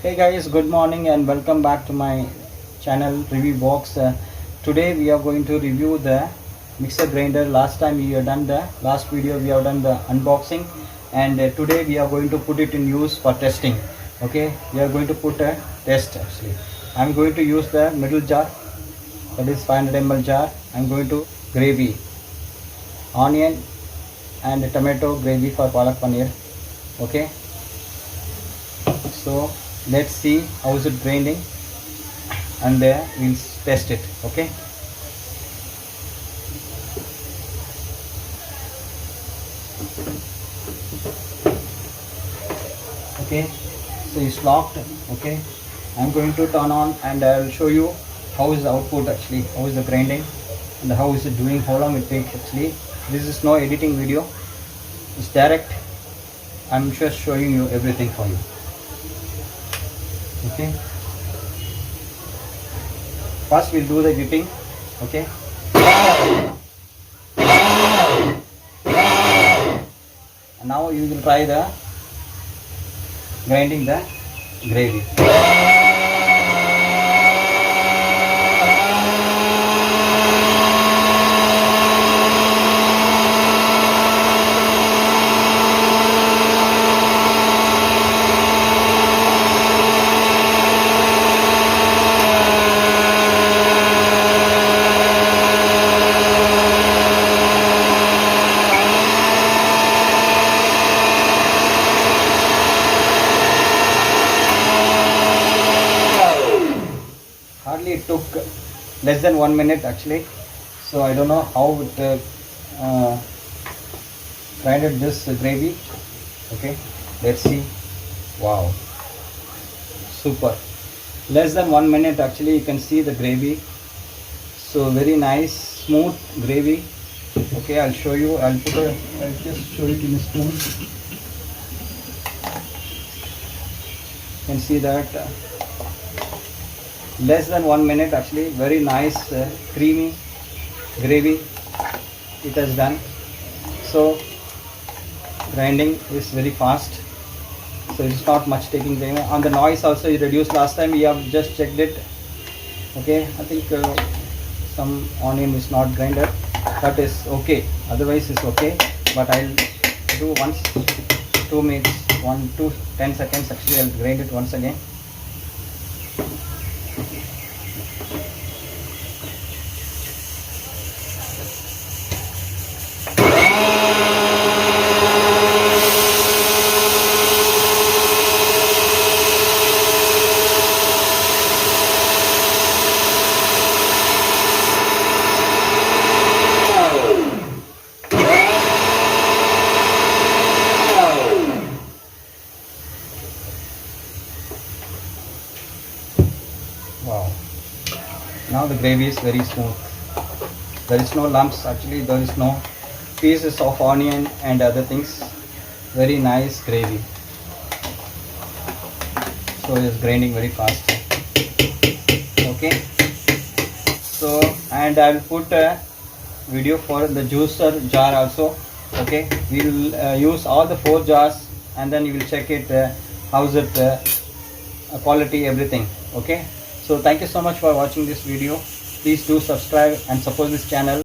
Hey guys, good morning and welcome back to my channel Review Box. Today we are going to review the mixer grinder. Last time we have done the last video, we have done the unboxing, and today we are going to put it in use for testing. Okay, we are going to put a test actually. I am going to use the middle jar, that is 500 ml jar. I am going to gravy, onion and tomato gravy for palak paneer. Okay, so let's see how is it grinding, and we'll test it. Okay, so it's locked. Okay, I'm going to turn on and I'll show you how is the output actually, how is the grinding and how is it doing, how long it takes actually. This is no editing video, it's direct. I'm just showing you everything for you. Okay, first we'll do the whipping. Okay, and now you will try the grinding the gravy. Hardly it took less than 1 minute actually, so I don't know how it grinded this gravy. Okay, let's see. Wow, super, less than 1 minute actually. You can see the gravy, so very nice smooth gravy. Okay, I'll show you. I'll just show it in a spoon. You can see that less than 1 minute actually. Very nice creamy gravy it has done. So grinding is very fast, so it's not much taking time. On the noise also it reduced. Last time we have just checked it. Okay, I think some onion is not grinded, that is okay, otherwise it's okay. But I'll do once 2 minutes, 10 seconds actually. I'll grind it once again. Wow, now the gravy is very smooth. There is no lumps actually, there is no pieces of onion and other things. Very nice gravy, so it's grinding very fast. Okay, so and I will put a video for the juicer jar also. Okay, we will use all the 4 jars and then you will check it, how's it quality, everything. Okay, so thank you so much for watching this video. Please do subscribe and support this channel.